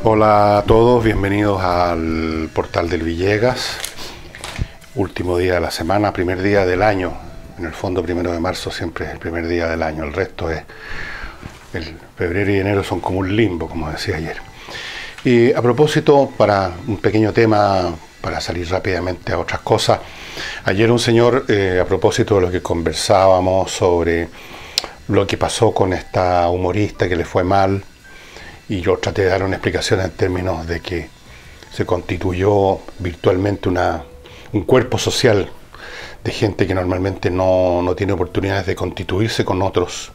Hola a todos, bienvenidos al portal del Villegas. Último día de la semana, primer día del año. En el fondo, 1 de marzo siempre es el primer día del año. El resto es, el febrero y enero son como un limbo, como decía ayer. Y a propósito, para un pequeño tema, para salir rápidamente a otras cosas, ayer un señor, a propósito de lo que conversábamos sobre lo que pasó con esta humorista que le fue mal, y yo traté de dar una explicación en términos de que se constituyó virtualmente un cuerpo social de gente que normalmente no tiene oportunidades de constituirse con otros,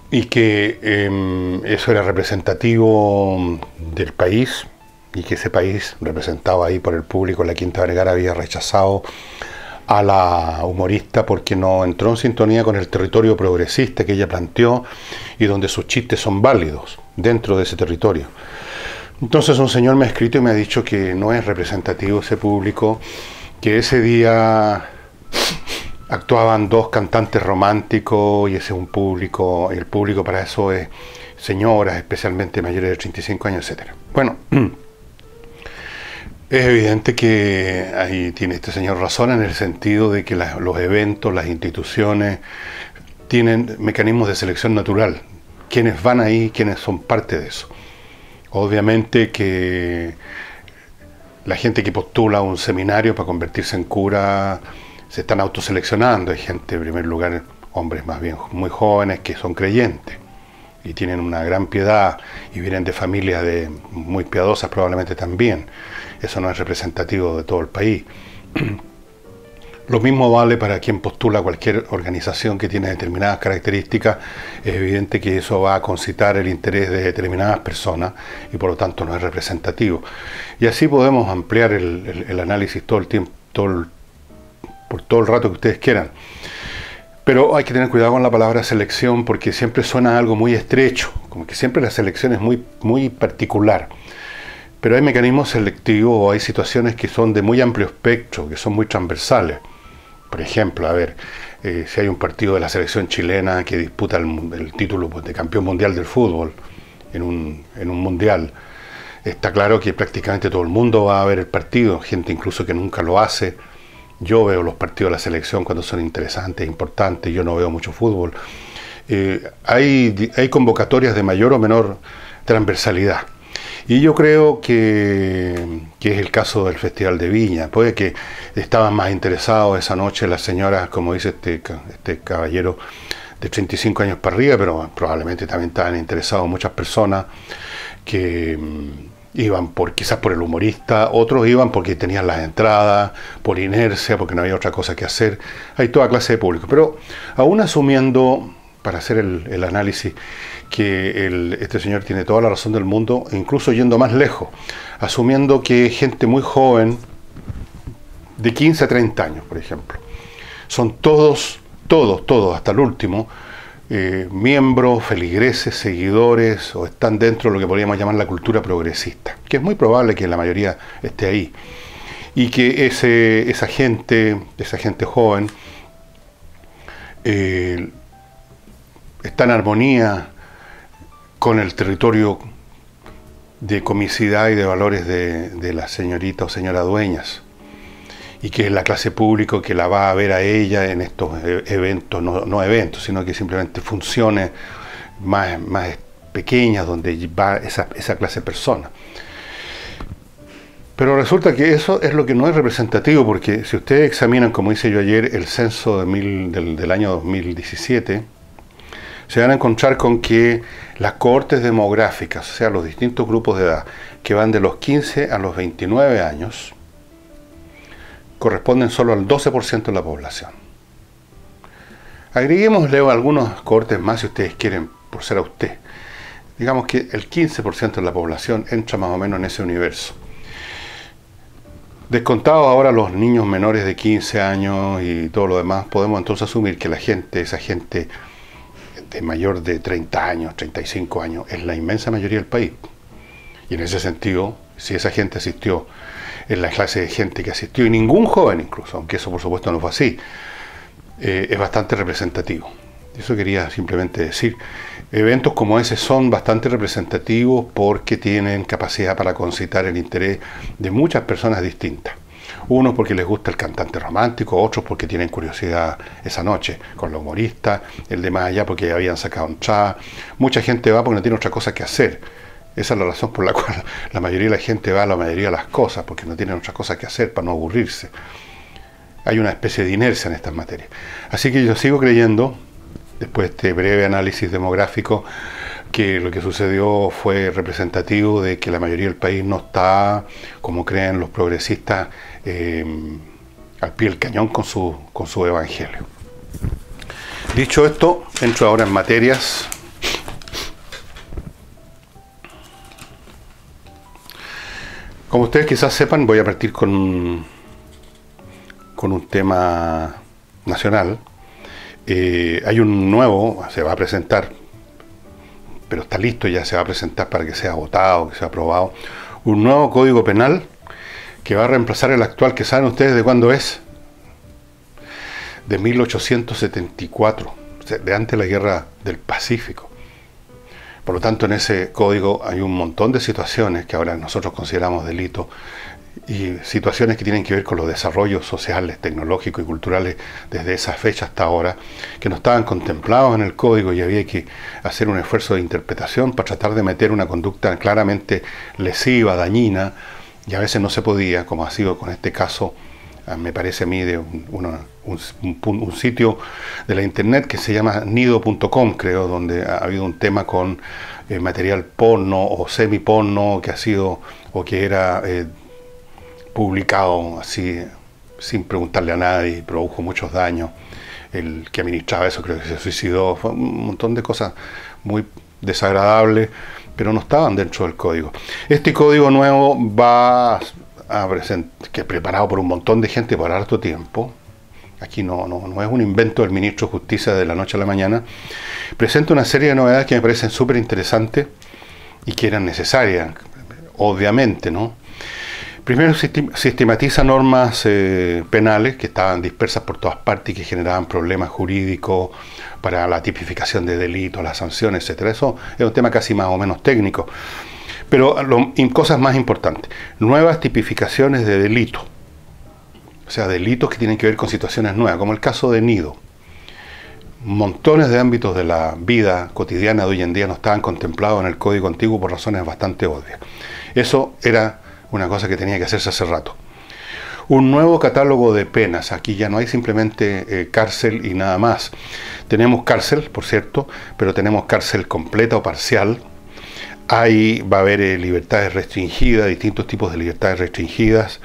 y que eso era representativo del país, y que ese país, representado ahí por el público en la Quinta Vergara, había rechazado a la humorista porque no entró en sintonía con el territorio progresista que ella planteó y donde sus chistes son válidos dentro de ese territorio. Entonces un señor me ha escrito y me ha dicho que no es representativo ese público, que ese día actuaban dos cantantes románticos y ese es un público, y el público para eso es señoras, especialmente mayores de 35 años, etc. Bueno, es evidente que ahí tiene este señor razón en el sentido de que los eventos, las instituciones tienen mecanismos de selección natural. Quienes van ahí, quienes son parte de eso. Obviamente que la gente que postula un seminario para convertirse en cura se están autoseleccionando. Hay gente, en primer lugar, hombres más bien muy jóvenes que son creyentes y tienen una gran piedad y vienen de familias muy piadosas probablemente también. Eso no es representativo de todo el país. Lo mismo vale para quien postula cualquier organización que tiene determinadas características. Es evidente que eso va a concitar el interés de determinadas personas y por lo tanto no es representativo. Y así podemos ampliar el análisis todo el tiempo, por todo el rato que ustedes quieran. Pero hay que tener cuidado con la palabra selección porque siempre suena algo muy estrecho, como que siempre la selección es muy particular. Pero hay mecanismos selectivos o hay situaciones que son de muy amplio espectro, que son muy transversales. Por ejemplo, si hay un partido de la selección chilena que disputa el título de campeón mundial del fútbol en un mundial, está claro que prácticamente todo el mundo va a ver el partido, gente incluso que nunca lo hace. Yo veo los partidos de la selección cuando son interesantes, importantes, yo no veo mucho fútbol. Hay convocatorias de mayor o menor transversalidad. Y yo creo que es el caso del Festival de Viña. Puede que estaban más interesados esa noche las señoras, como dice este caballero, de 35 años para arriba, pero probablemente también estaban interesados muchas personas que iban quizás por el humorista, otros iban porque tenían las entradas, por inercia, porque no había otra cosa que hacer. Hay toda clase de público. Pero aún asumiendo, para hacer el análisis, que este señor tiene toda la razón del mundo, incluso yendo más lejos, asumiendo que gente muy joven, de 15 a 30 años, por ejemplo, son todos, hasta el último, miembros, feligreses, seguidores, o están dentro de lo que podríamos llamar la cultura progresista, que es muy probable que la mayoría esté ahí, y que esa gente joven está en armonía con el territorio de comicidad y de valores de la señorita o señora dueñas, y que es la clase pública que la va a ver a ella en estos eventos, no eventos, sino que simplemente funciones más pequeñas donde va esa clase de personas. Pero resulta que eso es lo que no es representativo, porque si ustedes examinan, como hice yo ayer, el censo del año 2017, se van a encontrar con que las cohortes demográficas, o sea, los distintos grupos de edad, que van de los 15 a los 29 años, corresponden solo al 12% de la población. Agreguémosle algunos cohortes más si ustedes quieren, por ser a usted. Digamos que el 15% de la población entra más o menos en ese universo. Descontados ahora los niños menores de 15 años y todo lo demás, podemos entonces asumir que esa gente de mayor de 30 años, 35 años, es la inmensa mayoría del país. Y en ese sentido, si esa gente asistió, es la clase de gente que asistió, y ningún joven incluso, aunque eso por supuesto no fue así, es bastante representativo. Eso quería simplemente decir. Eventos como ese son bastante representativos porque tienen capacidad para concitar el interés de muchas personas distintas. Unos porque les gusta el cantante romántico, otros porque tienen curiosidad esa noche con los humoristas, el de más allá porque habían sacado un chat. Mucha gente va porque no tiene otra cosa que hacer. Esa es la razón por la cual la mayoría de la gente va a la mayoría de las cosas, porque no tienen otra cosa que hacer para no aburrirse. Hay una especie de inercia en estas materias. Así que yo sigo creyendo, después de este breve análisis demográfico, que lo que sucedió fue representativo de que la mayoría del país no está, como creen los progresistas, al pie del cañón con su evangelio. Dicho esto, entro ahora en materias. Como ustedes quizás sepan, voy a partir con un tema nacional. Hay un nuevo, se va a presentar, pero está listo, ya se va a presentar para que sea votado, que sea aprobado, un nuevo Código Penal que va a reemplazar el actual, que saben ustedes de cuándo es, de 1874, o sea, de antes de la Guerra del Pacífico. Por lo tanto, en ese código hay un montón de situaciones que ahora nosotros consideramos delitos y situaciones que tienen que ver con los desarrollos sociales, tecnológicos y culturales desde esa fecha hasta ahora, que no estaban contemplados en el código y había que hacer un esfuerzo de interpretación para tratar de meter una conducta claramente lesiva, dañina, y a veces no se podía, como ha sido con este caso, me parece a mí, de un sitio de la internet que se llama nido.com, creo, donde ha habido un tema con material porno o semiporno que ha sido o que era publicado así sin preguntarle a nadie, produjo muchos daños. El que administraba eso creo que se suicidó. Fue un montón de cosas muy desagradables, pero no estaban dentro del código. Este código nuevo va a presentar, que es preparado por un montón de gente por harto tiempo. Aquí no es un invento del ministro de Justicia de la noche a la mañana. Presenta una serie de novedades que me parecen súper interesantes y que eran necesarias, obviamente, ¿no? Primero, sistematiza normas penales que estaban dispersas por todas partes y que generaban problemas jurídicos para la tipificación de delitos, las sanciones, etc. Eso es un tema casi más o menos técnico. Pero cosas más importantes, nuevas tipificaciones de delitos. O sea, delitos que tienen que ver con situaciones nuevas, como el caso de Nido. Montones de ámbitos de la vida cotidiana de hoy en día no estaban contemplados en el Código Antiguo por razones bastante obvias. Eso era una cosa que tenía que hacerse hace rato. Un nuevo catálogo de penas. Aquí ya no hay simplemente cárcel y nada más. Tenemos cárcel, por cierto, pero tenemos cárcel completa o parcial. Ahí va a haber libertades restringidas, distintos tipos de libertades restringidas,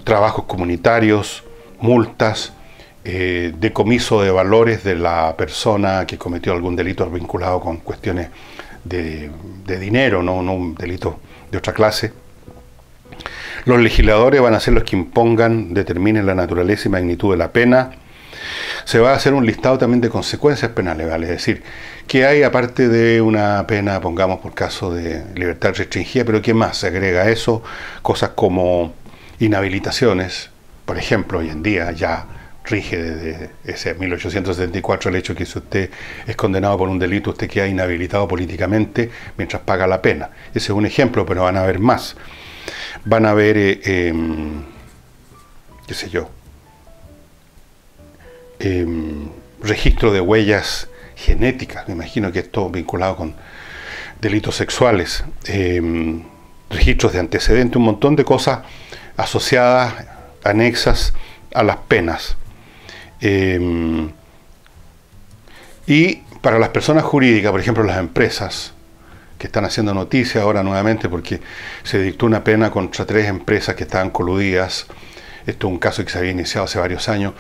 trabajos comunitarios, multas, decomiso de valores de la persona que cometió algún delito vinculado con cuestiones de dinero, no un delito de otra clase. Los legisladores van a ser los que impongan, determinen la naturaleza y magnitud de la pena. Se va a hacer un listado también de consecuencias penales, ¿vale? Es decir, ¿qué hay aparte de una pena, pongamos por caso de libertad restringida, pero qué más se agrega a eso? Cosas como inhabilitaciones, por ejemplo, hoy en día ya rige desde ese 1874 el hecho que si usted es condenado por un delito, usted queda inhabilitado políticamente mientras paga la pena. Ese es un ejemplo, pero van a haber más. Van a haber, qué sé yo, registro de huellas genéticas, me imagino que esto vinculado con delitos sexuales, registros de antecedentes, un montón de cosas asociadas, anexas a las penas. Y para las personas jurídicas, por ejemplo las empresas, que están haciendo noticia ahora nuevamente porque se dictó una pena contra 3 empresas que estaban coludidas. Esto es un caso que se había iniciado hace varios años.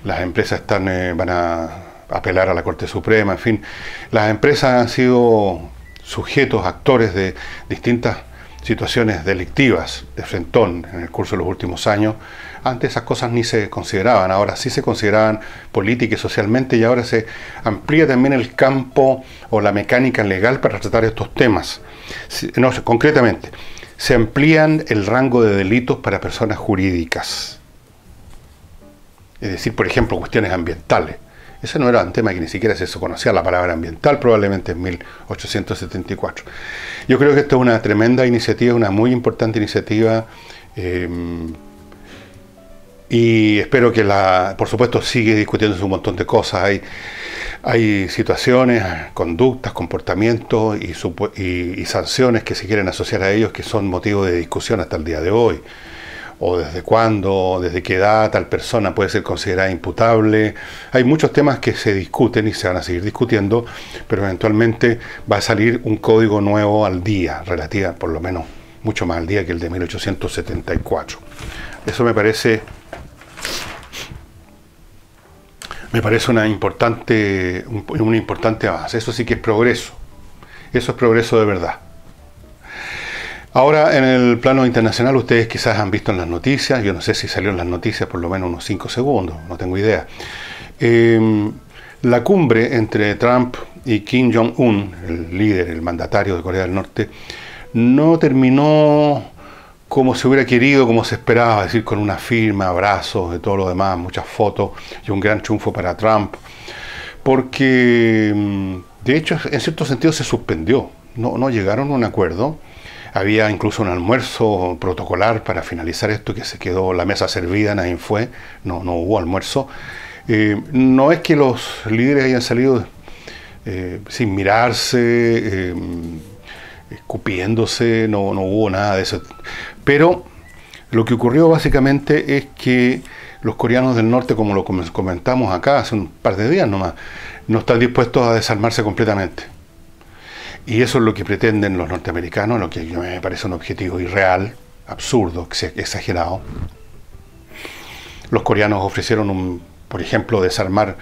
Las empresas van a apelar a la Corte Suprema, en fin. Las empresas han sido sujetos, actores de distintas situaciones delictivas de frentón en el curso de los últimos años. Antes esas cosas ni se consideraban, ahora sí se consideraban políticas y socialmente, y ahora se amplía también el campo o la mecánica legal para tratar estos temas. No, concretamente, se amplían el rango de delitos para personas jurídicas. Es decir, por ejemplo, cuestiones ambientales. Ese no era un tema que ni siquiera se conocía la palabra ambiental, probablemente en 1874. Yo creo que esto es una tremenda iniciativa, una muy importante iniciativa, y espero que por supuesto, sigue discutiéndose un montón de cosas. Hay situaciones, conductas, comportamientos y sanciones que se quieren asociar a ellos que son motivo de discusión hasta el día de hoy. O desde cuándo, desde qué edad tal persona puede ser considerada imputable. Hay muchos temas que se discuten y se van a seguir discutiendo, pero eventualmente va a salir un código nuevo al día, relativa, por lo menos mucho más al día que el de 1874. Eso me parece un importante avance. Eso sí que es progreso. Eso es progreso de verdad. Ahora, en el plano internacional, ustedes quizás han visto en las noticias, yo no sé si salió en las noticias por lo menos unos 5 segundos, no tengo idea. La cumbre entre Trump y Kim Jong-un, el líder, el mandatario de Corea del Norte, no terminó como se hubiera querido, como se esperaba, es decir, con una firma, abrazos y todo lo demás, muchas fotos y un gran triunfo para Trump, porque de hecho en cierto sentido se suspendió, no llegaron a un acuerdo. Había incluso un almuerzo protocolar para finalizar esto, que se quedó la mesa servida, nadie fue, no hubo almuerzo. No es que los líderes hayan salido sin mirarse, escupiéndose, no hubo nada de eso. Pero lo que ocurrió básicamente es que los coreanos del norte, como lo comentamos acá hace un par de días nomás, no están dispuestos a desarmarse completamente. Y eso es lo que pretenden los norteamericanos, lo que me parece un objetivo irreal, absurdo, exagerado. Los coreanos ofrecieron, por ejemplo, desarmar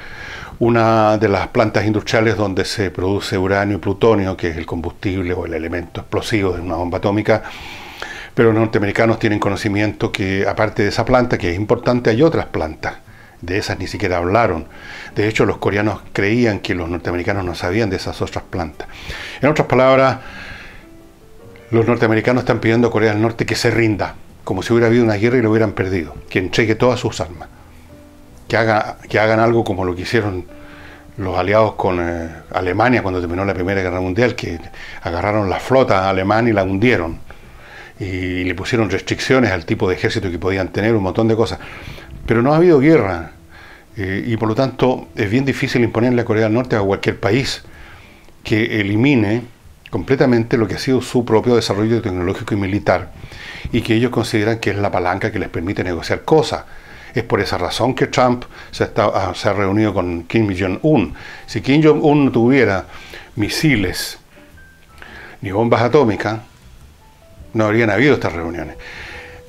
una de las plantas industriales donde se produce uranio y plutonio, que es el combustible o el elemento explosivo de una bomba atómica. Pero los norteamericanos tienen conocimiento que, aparte de esa planta, que es importante, hay otras plantas. De esas ni siquiera hablaron. De hecho, los coreanos creían que los norteamericanos no sabían de esas otras plantas. En otras palabras, los norteamericanos están pidiendo a Corea del Norte que se rinda, como si hubiera habido una guerra y lo hubieran perdido, que entregue todas sus armas, que hagan algo como lo que hicieron los aliados con Alemania cuando terminó la Primera Guerra Mundial, que agarraron la flota alemana y la hundieron, y le pusieron restricciones al tipo de ejército que podían tener, un montón de cosas. Pero no ha habido guerra, y por lo tanto es bien difícil imponerle a Corea del Norte a cualquier país que elimine completamente lo que ha sido su propio desarrollo tecnológico y militar, y que ellos consideran que es la palanca que les permite negociar cosas. Es por esa razón que Trump se ha reunido con Kim Jong-un. Si Kim Jong-un no tuviera misiles ni bombas atómicas, no habrían habido estas reuniones.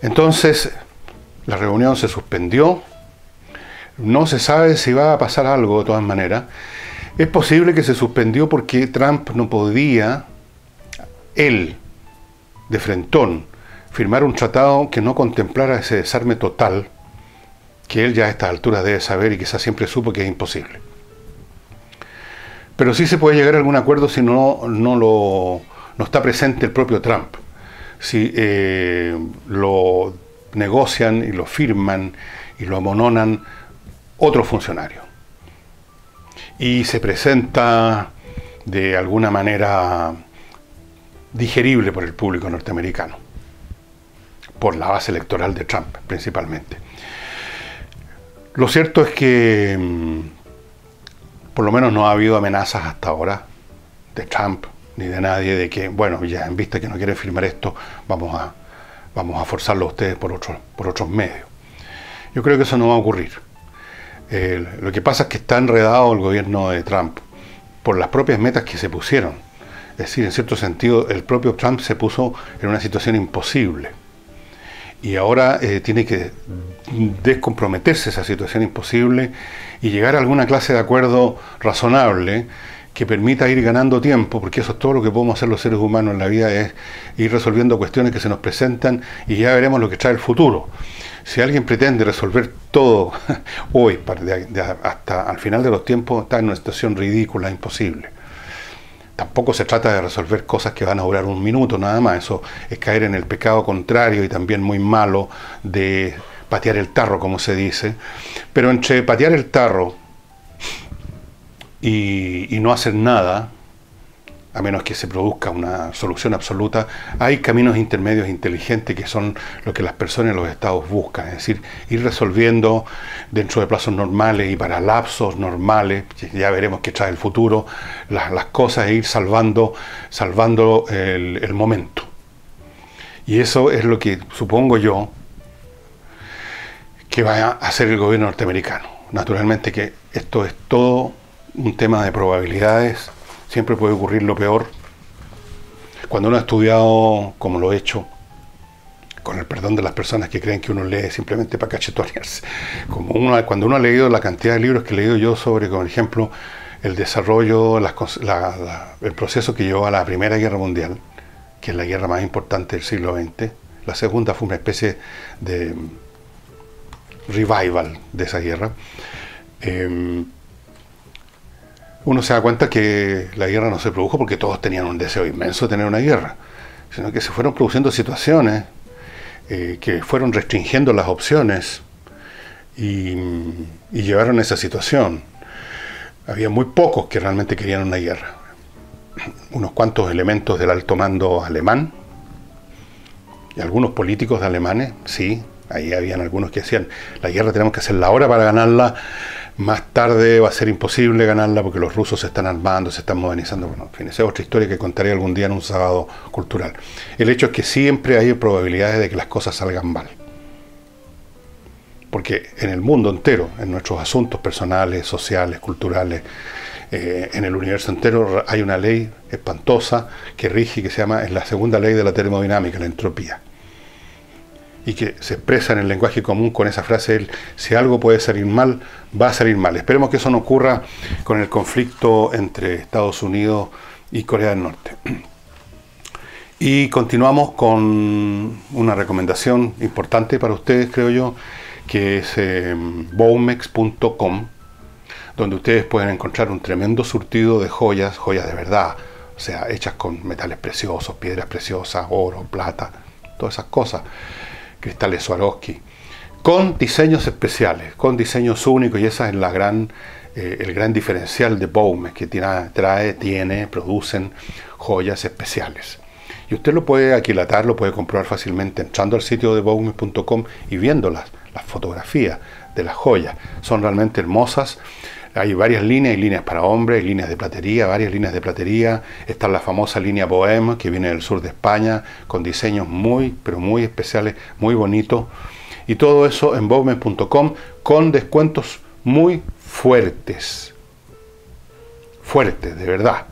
Entonces, la reunión se suspendió, no se sabe si va a pasar algo de todas maneras. Es posible que se suspendió porque Trump no podía, él, de frentón, firmar un tratado que no contemplara ese desarme total, que él ya a estas alturas debe saber y quizás siempre supo que es imposible. Pero sí se puede llegar a algún acuerdo si no está presente el propio Trump. Si lo negocian y lo firman y lo amononan otros funcionarios. Y se presenta de alguna manera digerible por el público norteamericano, por la base electoral de Trump principalmente. Lo cierto es que por lo menos no ha habido amenazas hasta ahora de Trump ni de nadie de que, bueno, ya en vista que no quieren firmar esto, vamos a forzarlo a ustedes por otros medios. Yo creo que eso no va a ocurrir. Lo que pasa es que está enredado el gobierno de Trump por las propias metas que se pusieron. Es decir, en cierto sentido, el propio Trump se puso en una situación imposible. Y ahora tiene que descomprometerse de esa situación imposible y llegar a alguna clase de acuerdo razonable que permita ir ganando tiempo, porque eso es todo lo que podemos hacer los seres humanos en la vida, es ir resolviendo cuestiones que se nos presentan y ya veremos lo que trae el futuro. Si alguien pretende resolver todo hoy, hasta al final de los tiempos, está en una situación ridícula, imposible. Tampoco se trata de resolver cosas que van a durar un minuto nada más. Eso es caer en el pecado contrario y también muy malo de patear el tarro, como se dice, pero entre patear el tarro y no hacer nada, a menos que se produzca una solución absoluta, hay caminos intermedios inteligentes que son lo que las personas y los estados buscan, es decir, ir resolviendo dentro de plazos normales y para lapsos normales, ya veremos qué trae el futuro, las cosas e ir salvando el momento. Y eso es lo que supongo yo que va a hacer el gobierno norteamericano. Naturalmente que esto es todo un tema de probabilidades. Siempre puede ocurrir lo peor. Cuando uno ha estudiado, como lo he hecho, con el perdón de las personas que creen que uno lee simplemente para cachetonearse, cuando uno ha leído la cantidad de libros que he leído yo sobre, por ejemplo, el desarrollo, el proceso que llevó a la Primera Guerra Mundial, que es la guerra más importante del siglo XX, la segunda fue una especie de revival de esa guerra, uno se da cuenta que la guerra no se produjo porque todos tenían un deseo inmenso de tener una guerra, sino que se fueron produciendo situaciones que fueron restringiendo las opciones y llevaron a esa situación. Había muy pocos que realmente querían una guerra. Unos cuantos elementos del alto mando alemán y algunos políticos alemanes, sí, ahí habían algunos que decían, la guerra tenemos que hacerla ahora para ganarla, más tarde va a ser imposible ganarla porque los rusos se están armando, se están modernizando. Bueno, en fin, esa es otra historia que contaré algún día en un sábado cultural. El hecho es que siempre hay probabilidades de que las cosas salgan mal. Porque en el mundo entero, en nuestros asuntos personales, sociales, culturales, en el universo entero hay una ley espantosa que rige, que se llama, es la segunda ley de la termodinámica, la entropía. Y que se expresa en el lenguaje común con esa frase, si algo puede salir mal, va a salir mal. Esperemos que eso no ocurra con el conflicto entre Estados Unidos y Corea del Norte. Y continuamos con una recomendación importante para ustedes, creo yo, que es baumex.com, donde ustedes pueden encontrar un tremendo surtido de joyas de verdad, o sea, hechas con metales preciosos, piedras preciosas, oro, plata, todas esas cosas, cristales Swarovski, con diseños especiales, con diseños únicos, y esa es el gran diferencial de Baumex, que producen joyas especiales. Y usted lo puede aquilatar, lo puede comprobar fácilmente entrando al sitio de baumex.com y viendo las fotografías de las joyas. Son realmente hermosas. Hay varias líneas, hay líneas para hombres, hay líneas de platería, varias líneas de platería. Está la famosa línea Bohème, que viene del sur de España, con diseños muy, pero muy especiales, muy bonitos. Y todo eso en baumex.com con descuentos muy fuertes. Fuertes, de verdad.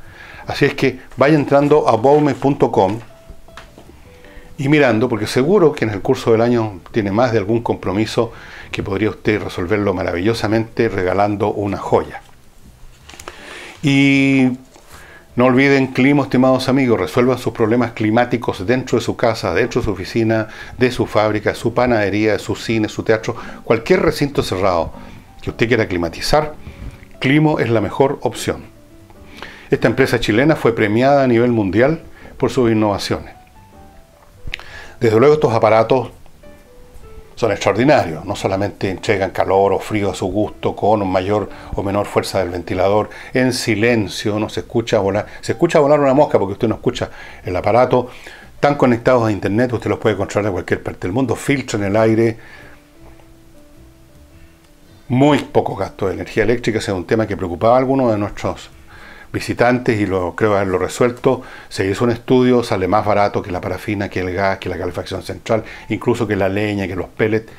Así es que vaya entrando a baumex.com y mirando, porque seguro que en el curso del año tiene más de algún compromiso que podría usted resolverlo maravillosamente regalando una joya. Y no olviden Climo, estimados amigos, resuelvan sus problemas climáticos dentro de su casa, dentro de su oficina, de su fábrica, su panadería, su cine, su teatro, cualquier recinto cerrado que usted quiera climatizar. Climo es la mejor opción. Esta empresa chilena fue premiada a nivel mundial por sus innovaciones. Desde luego estos aparatos son extraordinarios, no solamente entregan calor o frío a su gusto con mayor o menor fuerza del ventilador, en silencio, no se escucha volar una mosca porque usted no escucha el aparato, están conectados a internet, usted los puede controlar de cualquier parte del mundo, filtran el aire, muy poco gasto de energía eléctrica, ese es un tema que preocupaba a algunos de nuestros visitantes y creo haberlo resuelto. Se hizo un estudio, sale más barato que la parafina, que el gas, que la calefacción central, incluso que la leña, que los pellets,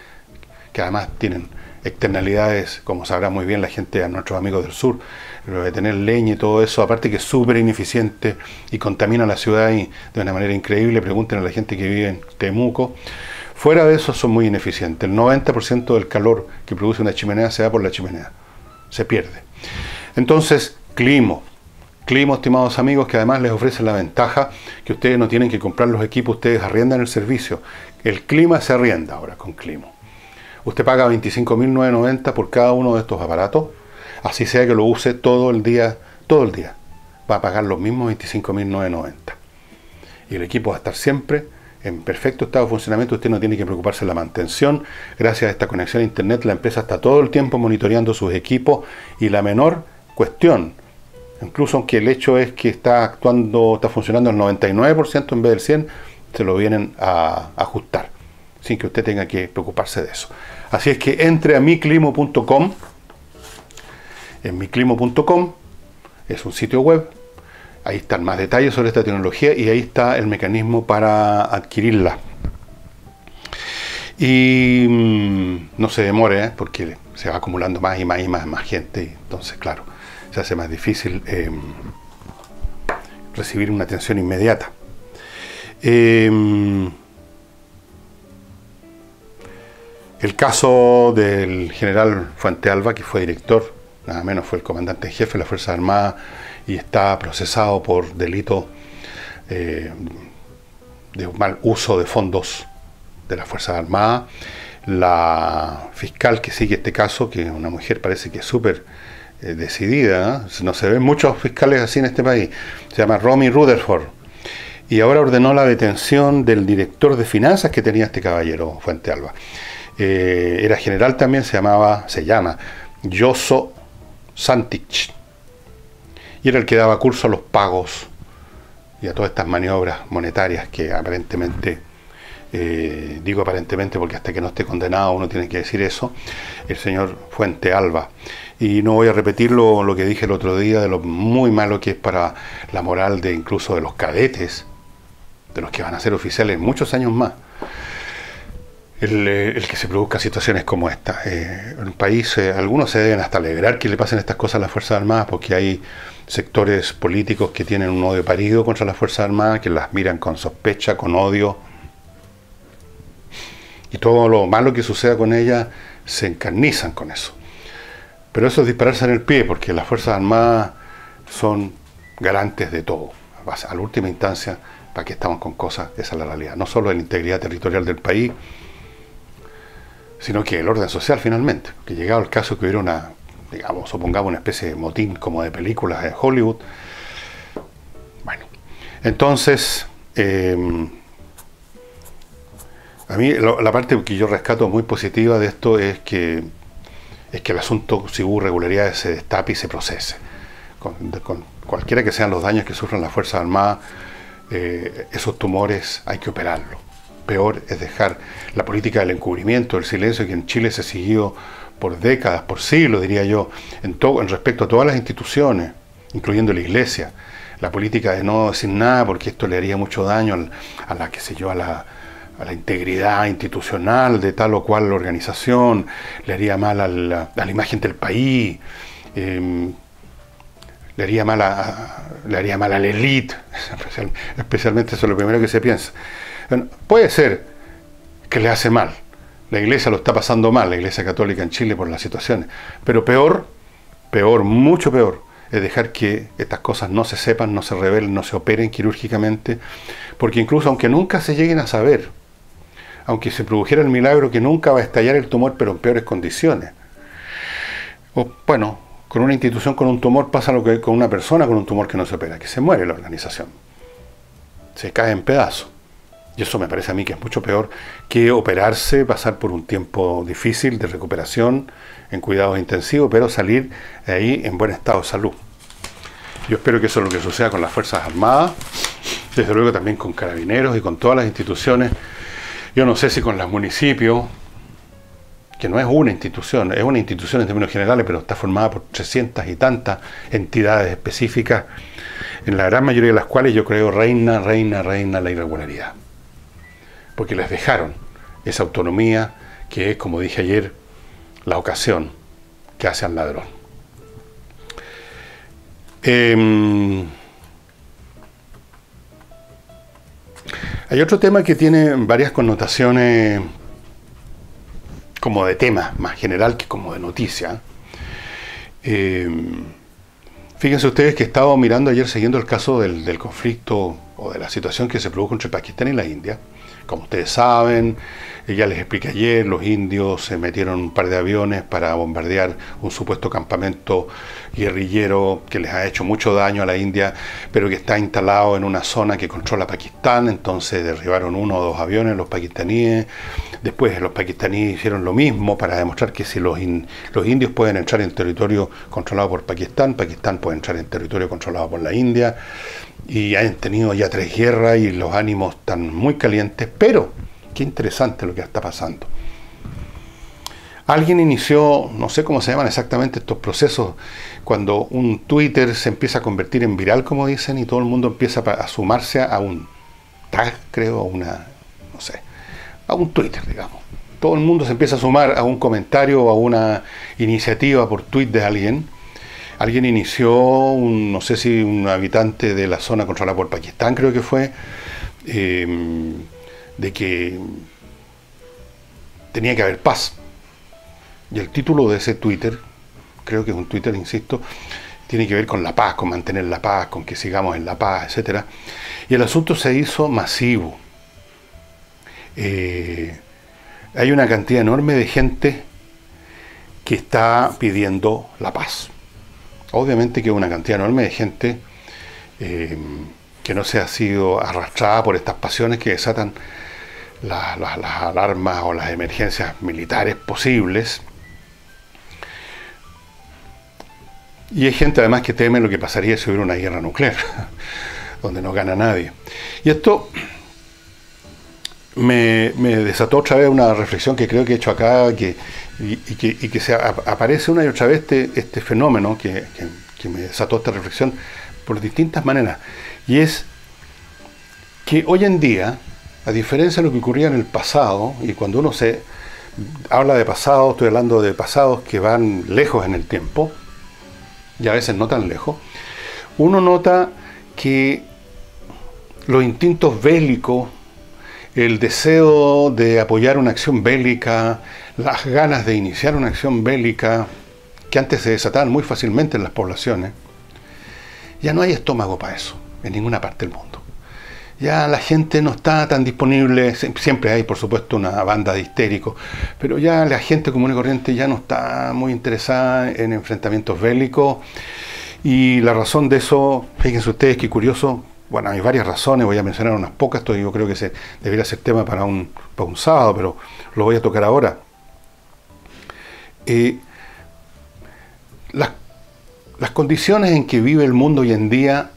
que además tienen externalidades, como sabrá muy bien la gente, a nuestros amigos del sur, lo de tener leña y todo eso, aparte que es súper ineficiente y contamina la ciudad de una manera increíble. Pregunten a la gente que vive en Temuco. Fuera de eso son muy ineficientes. El 90% del calor que produce una chimenea se da por la chimenea, se pierde. Entonces, Climo, estimados amigos, que además les ofrece la ventaja que ustedes no tienen que comprar los equipos, ustedes arriendan el servicio. El clima se arrienda ahora con Climo. Usted paga 25.990 por cada uno de estos aparatos, así sea que lo use todo el día, va a pagar los mismos 25.990. Y el equipo va a estar siempre en perfecto estado de funcionamiento, usted no tiene que preocuparse de la mantención. Gracias a esta conexión a internet, la empresa está todo el tiempo monitoreando sus equipos y la menor cuestión, incluso aunque el hecho es que está funcionando al 99% en vez del 100%, se lo vienen a ajustar, sin que usted tenga que preocuparse de eso. Así es que entre a miclimo.com. En miclimo.com es un sitio web. Ahí están más detalles sobre esta tecnología y ahí está el mecanismo para adquirirla. Y no se demore, porque se va acumulando más y más y más gente. Y entonces, claro, se hace más difícil recibir una atención inmediata. El caso del general Fuentealba, que fue director, nada menos fue el comandante en jefe de las Fuerzas Armadas y está procesado por delito de mal uso de fondos de las Fuerzas Armadas. La fiscal que sigue este caso, que es una mujer, parece que es súper decidida, no se ven muchos fiscales así en este país, se llama Romy Rutherford, y ahora ordenó la detención del director de finanzas que tenía este caballero Fuentealba. Era general también, se llama Joso Santich, y era el que daba curso a los pagos y a todas estas maniobras monetarias que aparentemente, digo aparentemente porque hasta que no esté condenado uno tiene que decir eso, el señor Fuentealba. Y no voy a repetir lo que dije el otro día de lo muy malo que es para la moral de incluso de los cadetes, de los que van a ser oficiales muchos años más, el que se produzcan situaciones como esta. En un país, algunos se deben hasta alegrar que le pasen estas cosas a las Fuerzas Armadas, porque hay sectores políticos que tienen un odio parido contra las Fuerzas Armadas, que las miran con sospecha, con odio, y todo lo malo que suceda con ellas se encarnizan con eso. Pero eso es dispararse en el pie, porque las Fuerzas Armadas son garantes de todo. A la última instancia, ¿para qué estamos con cosas? Esa es la realidad. No solo de la integridad territorial del país, sino que el orden social finalmente. Que llegado el caso que hubiera una, digamos, supongamos una especie de motín como de películas de Hollywood. Bueno, entonces, a mí la parte que yo rescato muy positiva de esto es que el asunto, si hubo irregularidades, se destape y se procese. Con cualquiera que sean los daños que sufran las Fuerzas Armadas, esos tumores hay que operarlos. Peor es dejar la política del encubrimiento, del silencio, que en Chile se siguió por décadas, por siglos, diría yo, en respecto a todas las instituciones, incluyendo la Iglesia. La política de no decir nada porque esto le haría mucho daño a la integridad institucional de tal o cual organización, le haría mal a la imagen del país, le haría mal a la élite, especialmente eso es lo primero que se piensa. Bueno, puede ser que le hace mal, la Iglesia lo está pasando mal, la Iglesia Católica en Chile por las situaciones, pero peor, mucho peor, es dejar que estas cosas no se sepan, no se revelen, no se operen quirúrgicamente, porque incluso aunque nunca se lleguen a saber, aunque se produjera el milagro que nunca va a estallar el tumor, pero en peores condiciones. O, bueno, con una institución con un tumor pasa lo que con una persona con un tumor que no se opera, que se muere la organización. Se cae en pedazos. Y eso me parece a mí que es mucho peor que operarse, pasar por un tiempo difícil de recuperación, en cuidados intensivos, pero salir de ahí en buen estado de salud. Yo espero que eso es lo que suceda con las Fuerzas Armadas, desde luego también con Carabineros y con todas las instituciones. Yo no sé si con los municipios, que no es una institución, es una institución en términos generales, pero está formada por 300 y tantas entidades específicas, en la gran mayoría de las cuales yo creo reina la irregularidad. Porque les dejaron esa autonomía que es, como dije ayer, la ocasión que hace al ladrón. Hay otro tema que tiene varias connotaciones como de tema más general que como de noticia. Fíjense ustedes que he estado mirando ayer, siguiendo el caso del conflicto o de la situación que se produjo entre Pakistán y la India, Como ustedes saben, ya les expliqué ayer, los indios se metieron un par de aviones para bombardear un supuesto campamento guerrillero que les ha hecho mucho daño a la India, pero que está instalado en una zona que controla Pakistán. Entonces derribaron 1 o 2 aviones los pakistaníes. Después los pakistaníes hicieron lo mismo para demostrar que si los indios pueden entrar en territorio controlado por Pakistán, Pakistán puede entrar en territorio controlado por la India. Y han tenido ya 3 guerras y los ánimos están muy calientes, pero qué interesante lo que está pasando. Alguien inició, no sé cómo se llaman exactamente estos procesos, cuando un Twitter se empieza a convertir en viral, como dicen, y todo el mundo empieza a sumarse a un tag, creo, a un Twitter, digamos. Todo el mundo se empieza a sumar a un comentario o a una iniciativa por tweet de alguien. Alguien inició, no sé si un habitante de la zona controlada por Pakistán, creo que fue, de que tenía que haber paz. Y el título de ese Twitter, creo que es un Twitter, insisto, tiene que ver con la paz, con mantener la paz, con que sigamos en la paz, etc. Y el asunto se hizo masivo. Hay una cantidad enorme de gente que está pidiendo la paz. Obviamente que una cantidad enorme de gente que no se ha sido arrastrada por estas pasiones que desatan las alarmas o las emergencias militares posibles. Y hay gente además que teme lo que pasaría si hubiera una guerra nuclear, donde no gana nadie. Y esto me desató otra vez una reflexión que creo que he hecho acá, y que aparece una y otra vez este fenómeno que me desató esta reflexión por distintas maneras. Y es que hoy en día, a diferencia de lo que ocurría en el pasado, y cuando uno se habla de pasado, estoy hablando de pasados que van lejos en el tiempo, y a veces no tan lejos, uno nota que los instintos bélicos, el deseo de apoyar una acción bélica, las ganas de iniciar una acción bélica, que antes se desataban muy fácilmente en las poblaciones, ya no hay estómago para eso, en ninguna parte del mundo. Ya la gente no está tan disponible, siempre hay por supuesto una banda de histéricos, pero ya la gente común y corriente ya no está muy interesada en enfrentamientos bélicos, y la razón de eso, fíjense ustedes qué curioso. Bueno, hay varias razones, voy a mencionar unas pocas, esto yo creo que debería ser tema para un sábado, pero lo voy a tocar ahora. Las condiciones en que vive el mundo hoy en día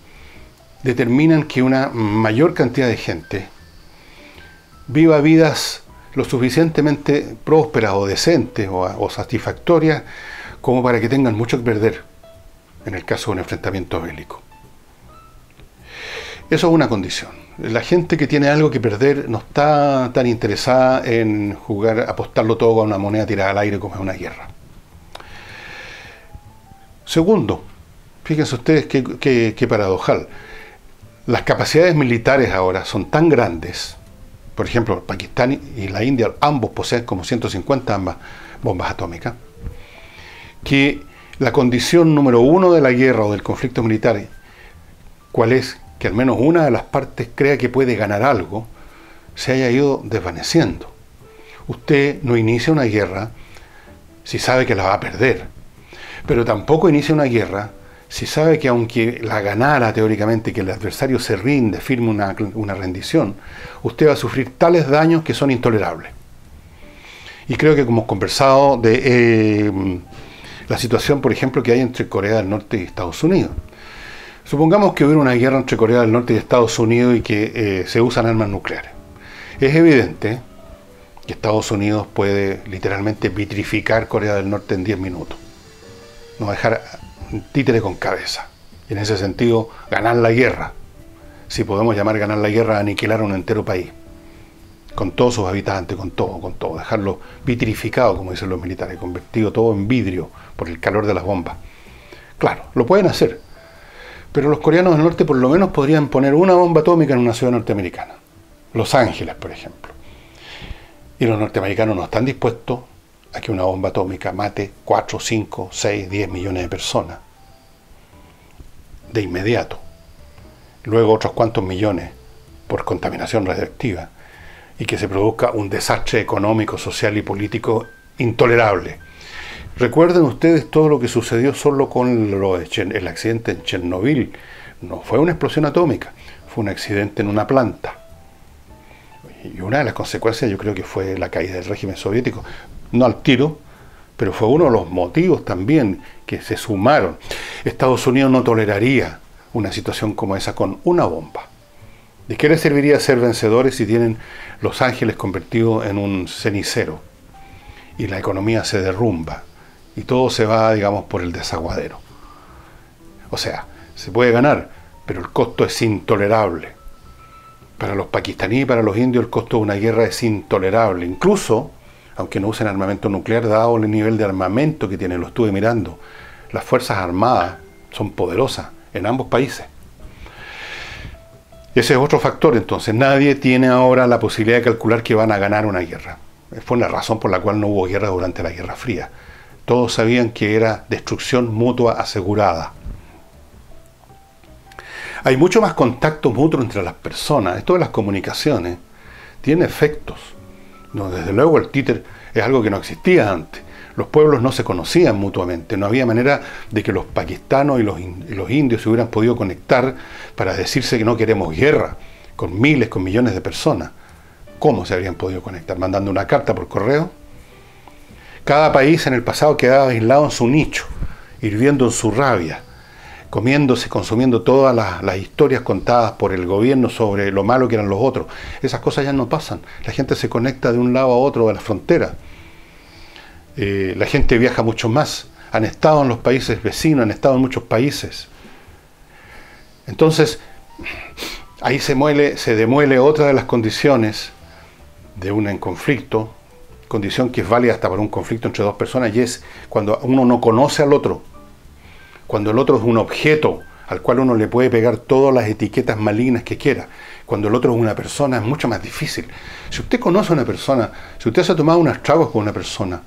determinan que una mayor cantidad de gente viva vidas lo suficientemente prósperas o decentes o satisfactorias como para que tengan mucho que perder en el caso de un enfrentamiento bélico. Eso es una condición. La gente que tiene algo que perder no está tan interesada en apostarlo todo a una moneda tirada al aire como es una guerra. Segundo, fíjense ustedes qué paradojal. Las capacidades militares ahora son tan grandes, por ejemplo, Pakistán y la India, ambos poseen como 150 bombas atómicas, que la condición número 1 de la guerra o del conflicto militar, ¿cuál es? Que al menos una de las partes crea que puede ganar algo, se haya ido desvaneciendo. Usted no inicia una guerra si sabe que la va a perder, pero tampoco inicia una guerra si sabe que aunque la ganara teóricamente, que el adversario se rinde, firme una rendición, usted va a sufrir tales daños que son intolerables. Y creo que hemos conversado de la situación, por ejemplo, que hay entre Corea del Norte y Estados Unidos. Supongamos que hubiera una guerra entre Corea del Norte y Estados Unidos y que se usan armas nucleares. Es evidente que Estados Unidos puede literalmente vitrificar Corea del Norte en 10 minutos. No dejar un títere con cabeza. Y en ese sentido, ganar la guerra. Si podemos llamar ganar la guerra, aniquilar a un entero país. Con todos sus habitantes, con todo. Dejarlo vitrificado, como dicen los militares, convertido todo en vidrio por el calor de las bombas. Claro, lo pueden hacer. Pero los coreanos del norte por lo menos podrían poner una bomba atómica en una ciudad norteamericana. Los Ángeles, por ejemplo. Y los norteamericanos no están dispuestos a que una bomba atómica mate 4, 5, 6, 10 millones de personas. De inmediato. Luego otros cuantos millones por contaminación radiactiva. y que se produzca un desastre económico, social y político intolerable. Recuerden ustedes todo lo que sucedió solo con el accidente en Chernobyl. No fue una explosión atómica, fue un accidente en una planta. Y una de las consecuencias yo creo que fue la caída del régimen soviético. No al tiro, pero fue uno de los motivos también que se sumaron. Estados Unidos no toleraría una situación como esa con una bomba. ¿De qué les serviría ser vencedores si tienen Los Ángeles convertido en un cenicero y la economía se derrumba y todo se va, digamos, por el desaguadero? O sea, se puede ganar, pero el costo es intolerable. Para los pakistaníes y para los indios el costo de una guerra es intolerable. Incluso, aunque no usen armamento nuclear, dado el nivel de armamento que tienen, lo estuve mirando, las Fuerzas Armadas son poderosas en ambos países. Ese es otro factor, entonces. Nadie tiene ahora la posibilidad de calcular que van a ganar una guerra. Fue una razón por la cual no hubo guerra durante la Guerra Fría. Todos sabían que era destrucción mutua asegurada. Hay mucho más contacto mutuo entre las personas. Esto de las comunicaciones tiene efectos. No, desde luego el títer es algo que no existía antes. Los pueblos no se conocían mutuamente. No había manera de que los pakistanos y los indios se hubieran podido conectar para decirse que no queremos guerra con miles, con millones de personas. ¿Cómo se habrían podido conectar? ¿Mandando una carta por correo? Cada país en el pasado quedaba aislado en su nicho, hirviendo en su rabia, comiéndose, consumiendo todas las historias contadas por el gobierno sobre lo malo que eran los otros. Esas cosas ya no pasan. La gente se conecta de un lado a otro de la frontera. La gente viaja mucho más. Han estado en los países vecinos, han estado en muchos países. Entonces, ahí se demuele otra de las condiciones de un conflicto, condición que es válida hasta para un conflicto entre dos personas, y es cuando uno no conoce al otro. Cuando el otro es un objeto al cual uno le puede pegar todas las etiquetas malignas que quiera. Cuando el otro es una persona es mucho más difícil. Si usted conoce a una persona, si usted se ha tomado unos tragos con una persona,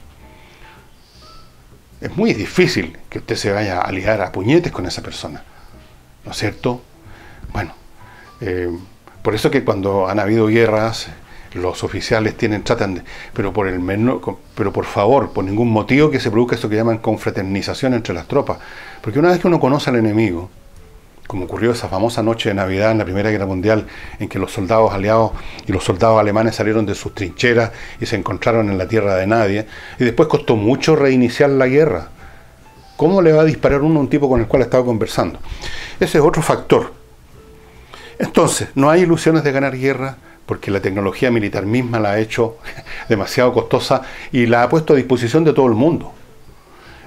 es muy difícil que usted se vaya a liar a puñetes con esa persona. ¿No es cierto? Bueno, por eso que cuando han habido guerras, los oficiales tratan de, pero por favor, por ningún motivo que se produzca esto que llaman confraternización entre las tropas. Porque una vez que uno conoce al enemigo, como ocurrió esa famosa noche de Navidad en la Primera Guerra Mundial, en que los soldados aliados y los soldados alemanes salieron de sus trincheras y se encontraron en la tierra de nadie, y después costó mucho reiniciar la guerra. ¿Cómo le va a disparar uno a un tipo con el cual ha estado conversando? Ese es otro factor. Entonces, no hay ilusiones de ganar guerra, porque la tecnología militar misma la ha hecho demasiado costosa y la ha puesto a disposición de todo el mundo.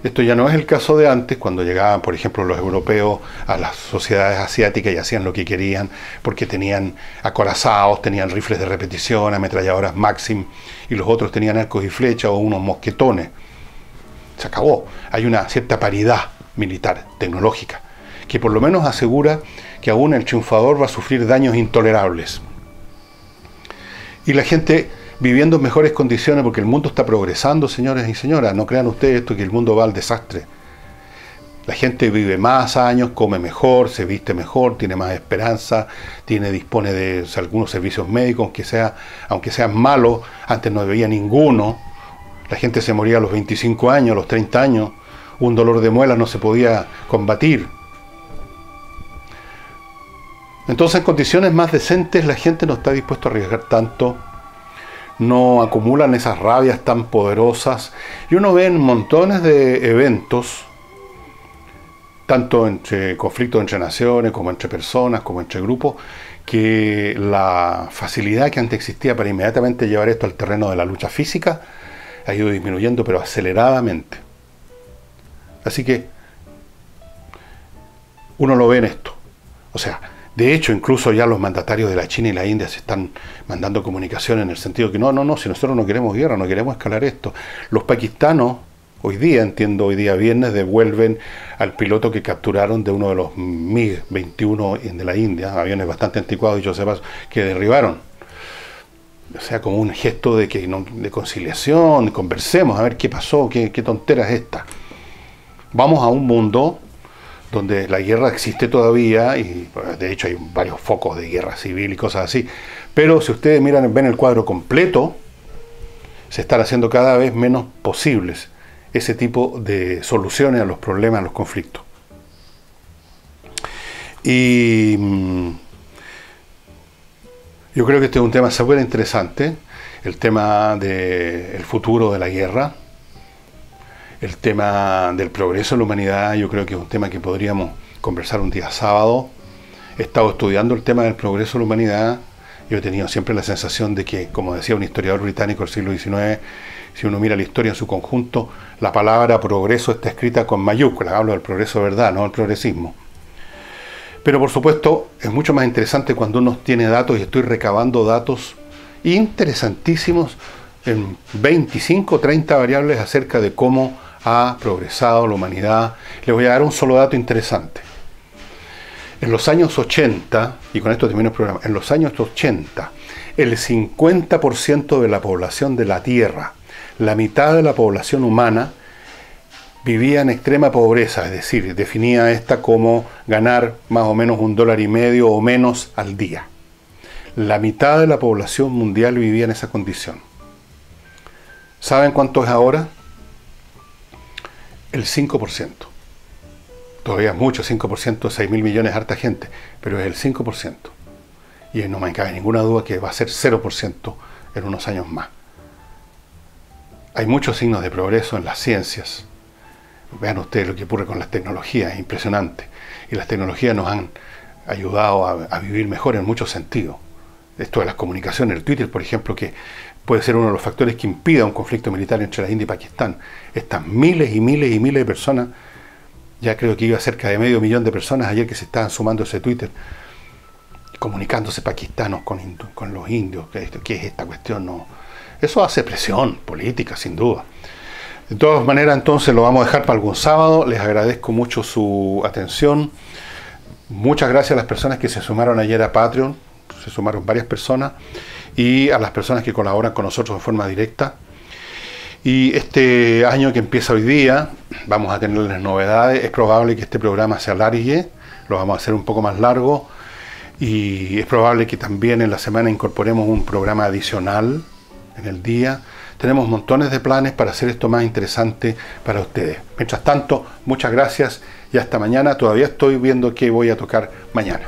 Esto ya no es el caso de antes, cuando llegaban, por ejemplo, los europeos a las sociedades asiáticas y hacían lo que querían, porque tenían acorazados, tenían rifles de repetición, ametralladoras Maxim, y los otros tenían arcos y flechas o unos mosquetones. Se acabó. Hay una cierta paridad militar, tecnológica, que por lo menos asegura que aún el triunfador va a sufrir daños intolerables. Y la gente viviendo en mejores condiciones, porque el mundo está progresando, señores y señoras. No crean ustedes esto, que el mundo va al desastre. La gente vive más años, come mejor, se viste mejor, tiene más esperanza, dispone de algunos servicios médicos, aunque sean malos. Antes no había ninguno. La gente se moría a los 25 años, a los 30 años. Un dolor de muela no se podía combatir. Entonces, en condiciones más decentes, la gente no está dispuesta a arriesgar tanto, no acumulan esas rabias tan poderosas, y uno ve en montones de eventos, tanto entre conflictos entre naciones, como entre personas, como entre grupos, que la facilidad que antes existía para inmediatamente llevar esto al terreno de la lucha física ha ido disminuyendo, pero aceleradamente. Así que uno lo ve en esto. O sea, de hecho, incluso ya los mandatarios de la China y la India se están mandando comunicación en el sentido que no, si nosotros no queremos guerra, no queremos escalar esto. Los pakistanos, hoy día viernes, devuelven al piloto que capturaron de uno de los MiG-21 de la India, aviones bastante anticuados, dicho sea paso, que derribaron. O sea, como un gesto de conciliación, conversemos, a ver qué pasó, qué tontera es esta. Vamos a un mundo donde la guerra existe todavía, y de hecho hay varios focos de guerra civil y cosas así, pero si ustedes ven el cuadro completo, se están haciendo cada vez menos posibles ese tipo de soluciones a los problemas, a los conflictos. Y yo creo que este es un tema súper interesante, el tema del futuro de la guerra, el tema del progreso de la humanidad. Yo creo que es un tema que podríamos conversar un día sábado. He estado estudiando el tema del progreso de la humanidad. Yo he tenido siempre la sensación de que, como decía un historiador británico del siglo XIX, si uno mira la historia en su conjunto, la palabra progreso está escrita con mayúsculas. Hablo del progreso de verdad, no del progresismo. Pero por supuesto es mucho más interesante cuando uno tiene datos, y estoy recabando datos interesantísimos en 25 o 30 variables acerca de cómo ha progresado la humanidad. Les voy a dar un solo dato interesante. En los años 80, y con esto termino el programa, en los años 80, el 50% de la población de la Tierra, la mitad de la población humana, vivía en extrema pobreza, es decir, definía esta como ganar más o menos $1,50 o menos al día. La mitad de la población mundial vivía en esa condición. ¿Saben cuánto es ahora? El 5%. Todavía es mucho, 5% de 6.000 millones, harta gente, pero es el 5%. Y no me cabe ninguna duda que va a ser 0% en unos años más. Hay muchos signos de progreso en las ciencias. Vean ustedes lo que ocurre con las tecnologías, es impresionante. Y las tecnologías nos han ayudado a vivir mejor en muchos sentidos. Esto de las comunicaciones, el Twitter, por ejemplo, que puede ser uno de los factores que impida un conflicto militar entre la India y Pakistán. Estas miles y miles y miles de personas, ya creo que iba cerca de 500.000 de personas ayer que se estaban sumando a ese Twitter, comunicándose pakistanos con los indios. ¿Qué es esta cuestión? No. Eso hace presión política, sin duda. De todas maneras, entonces lo vamos a dejar para algún sábado. Les agradezco mucho su atención. Muchas gracias a las personas que se sumaron ayer a Patreon. Se sumaron varias personas. Y a las personas que colaboran con nosotros de forma directa. Y este año que empieza hoy día, vamos a tener las novedades. Es probable que este programa se alargue. Lo vamos a hacer un poco más largo. Y es probable que también en la semana incorporemos un programa adicional en el día. Tenemos montones de planes para hacer esto más interesante para ustedes. Mientras tanto, muchas gracias y hasta mañana. Todavía estoy viendo qué voy a tocar mañana.